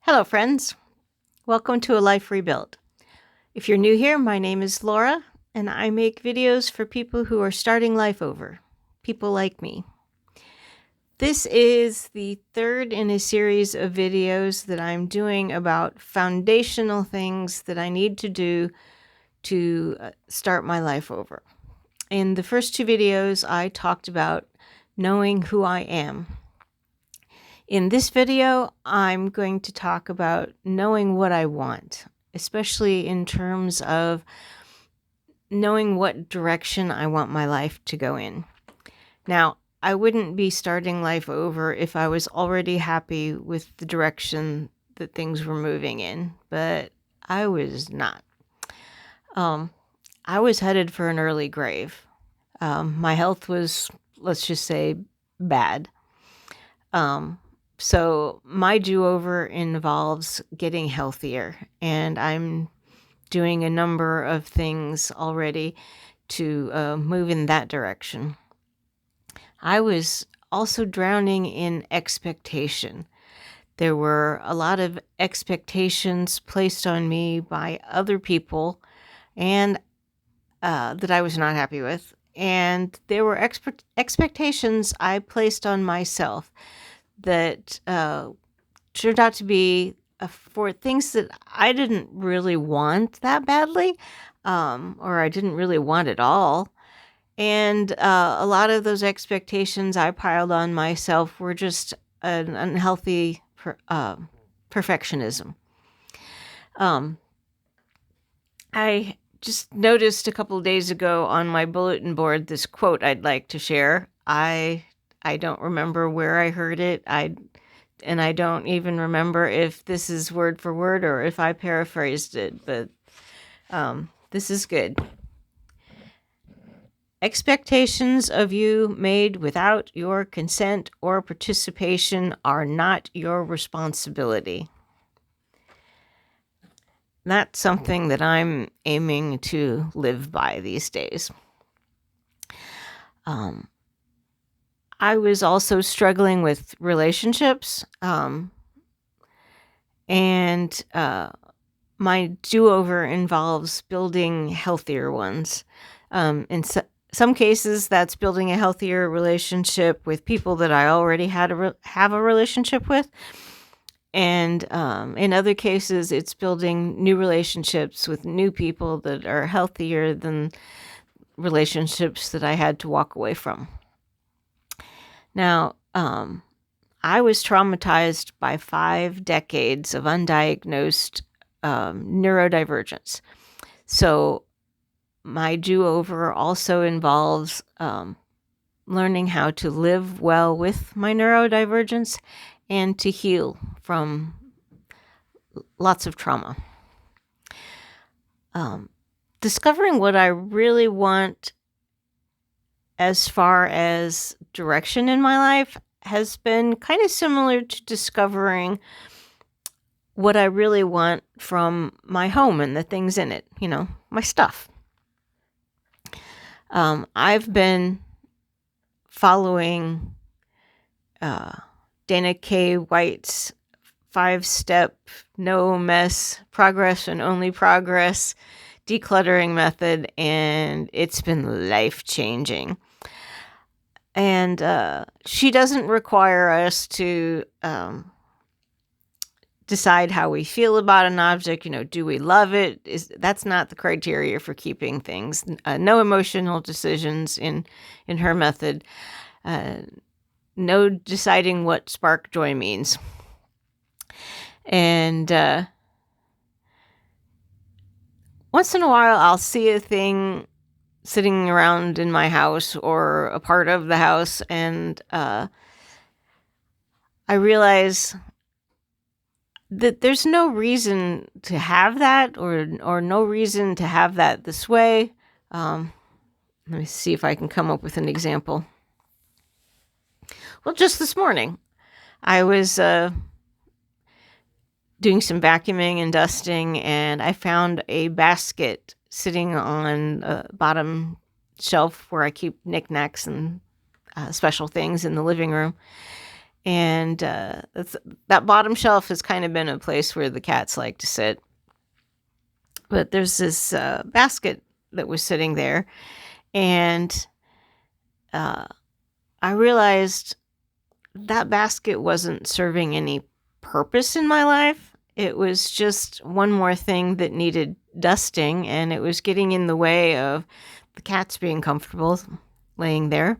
Hello, friends. Welcome to A Life Rebuilt. If you're new here, my name is Laura, and I make videos for people who are starting life over, people like me. This is the third in a series of videos that I'm doing about foundational things that I need to do to start my life over. In the first two videos, I talked about knowing who I am. In this video, I'm going to talk about knowing what I want, especially in terms of knowing what direction I want my life to go in. Now, I wouldn't be starting life over if I was already happy with the direction that things were moving in, but I was not. I was headed for an early grave. My health was, let's just say, bad. So my do-over involves getting healthier, and I'm doing a number of things already to move in that direction. I was also drowning in expectation. There were a lot of expectations placed on me by other people and that I was not happy with. And there were expectations I placed on myself that turned out to be for things that I didn't really want that badly, or I didn't really want at all. And a lot of those expectations I piled on myself were just an unhealthy perfectionism. I just noticed a couple of days ago on my bulletin board this quote I'd like to share. I don't remember where I heard it. And I don't even remember if this is word for word or if I paraphrased it, but this is good. Expectations of you made without your consent or participation are not your responsibility. That's something that I'm aiming to live by these days. I was also struggling with relationships, and my do-over involves building healthier ones. In some cases, that's building a healthier relationship with people that I already have a relationship with. And in other cases, it's building new relationships with new people that are healthier than relationships that I had to walk away from. Now, I was traumatized by 5 decades of undiagnosed neurodivergence. So my do-over also involves learning how to live well with my neurodivergence and to heal from lots of trauma. Discovering what I really want as far as direction in my life has been kind of similar to discovering what I really want from my home and the things in it, my stuff. I've been following Dana K. White's 5-step, no mess, progress and only progress decluttering method, and it's been life-changing. And she doesn't require us to decide how we feel about an object. Do we love it? That's not the criteria for keeping things. No emotional decisions in her method. No deciding what spark joy means. And once in a while, I'll see a thing sitting around in my house or a part of the house, and I realize that there's no reason to have that or no reason to have that this way. Let me see if I can come up with an example. Well, just this morning, I was doing some vacuuming and dusting, and I found a basket sitting on a bottom shelf where I keep knickknacks and special things in the living room. And that bottom shelf has kind of been a place where the cats like to sit. But there's this basket that was sitting there, and I realized that basket wasn't serving any purpose in my life. It was just one more thing that needed dusting, and it was getting in the way of the cats being comfortable laying there.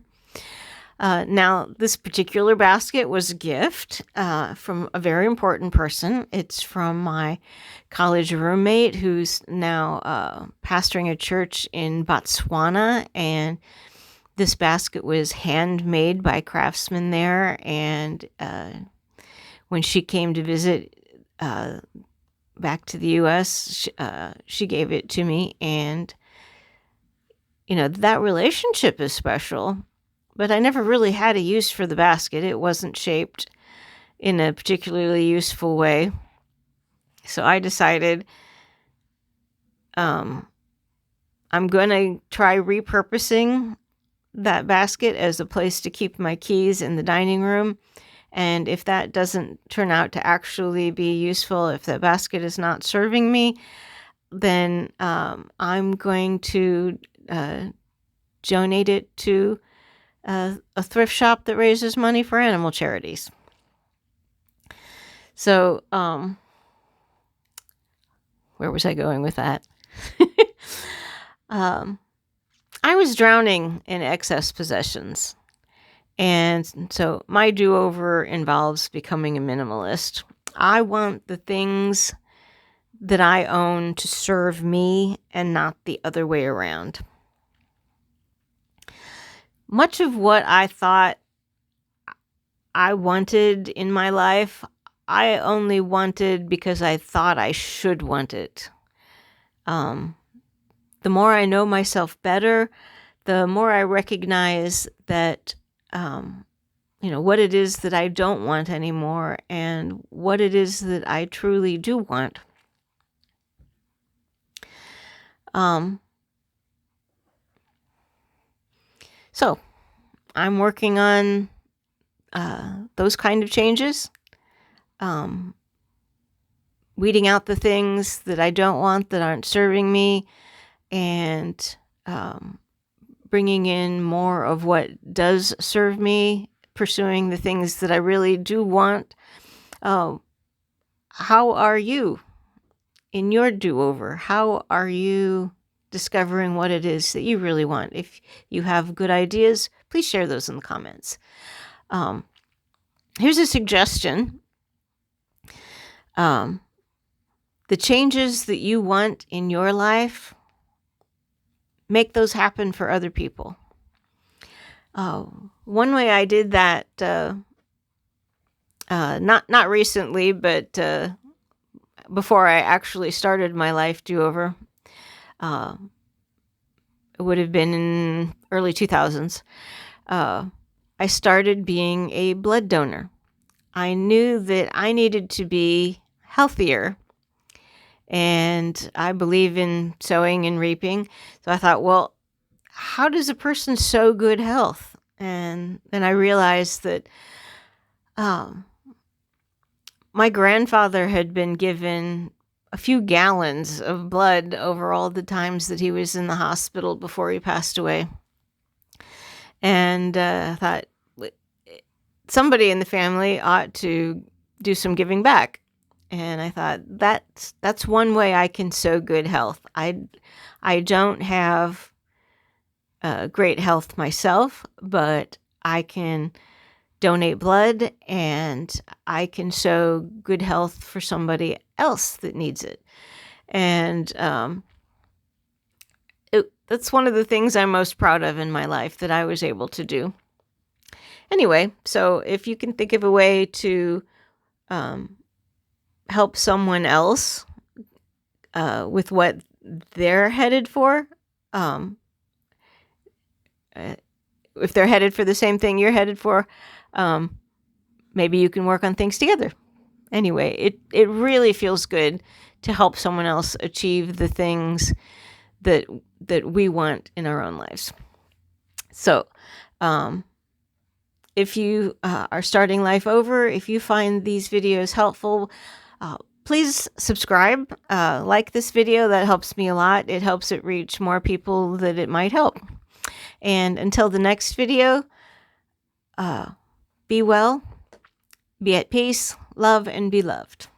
Now, this particular basket was a gift from a very important person. It's from my college roommate who's now pastoring a church in Botswana, and this basket was handmade by craftsmen there. And when she came to visit back to the U.S., she gave it to me, and that relationship is special. But I never really had a use for the basket. It wasn't shaped in a particularly useful way. So I decided I'm going to try repurposing that basket as a place to keep my keys in the dining room. And if that doesn't turn out to actually be useful, if the basket is not serving me, then I'm going to donate it to a thrift shop that raises money for animal charities. So, where was I going with that? I was drowning in excess possessions. And so my do-over involves becoming a minimalist. I want the things that I own to serve me and not the other way around. Much of what I thought I wanted in my life, I only wanted because I thought I should want it. The more I know myself better, the more I recognize that, what it is that I don't want anymore and what it is that I truly do want. So I'm working on those kind of changes, weeding out the things that I don't want that aren't serving me, and bringing in more of what does serve me, pursuing the things that I really do want. How are you in your do-over? How are you discovering what it is that you really want? If you have good ideas, please share those in the comments. Here's a suggestion. The changes that you want in your life, make those happen for other people. One way I did that, not recently, but before I actually started my life do-over, it would have been in early 2000s. I started being a blood donor. I knew that I needed to be healthier, and I believe in sowing and reaping. So I thought, well, how does a person sow good health? And then I realized that my grandfather had been given a few gallons of blood over all the times that he was in the hospital before he passed away. And I thought somebody in the family ought to do some giving back. And I thought that's one way I can sow good health. I don't have great health myself, but I can donate blood and I can sow good health for somebody else that needs it. And that's one of the things I'm most proud of in my life that I was able to do. Anyway, so if you can think of a way to help someone else with what they're headed for, if they're headed for the same thing you're headed for, maybe you can work on things together. Anyway, it really feels good to help someone else achieve the things that we want in our own lives. So, if you are starting life over, if you find these videos helpful, please subscribe, like this video. That helps me a lot. It helps it reach more people that it might help. And until the next video, be well, be at peace, love, and be loved.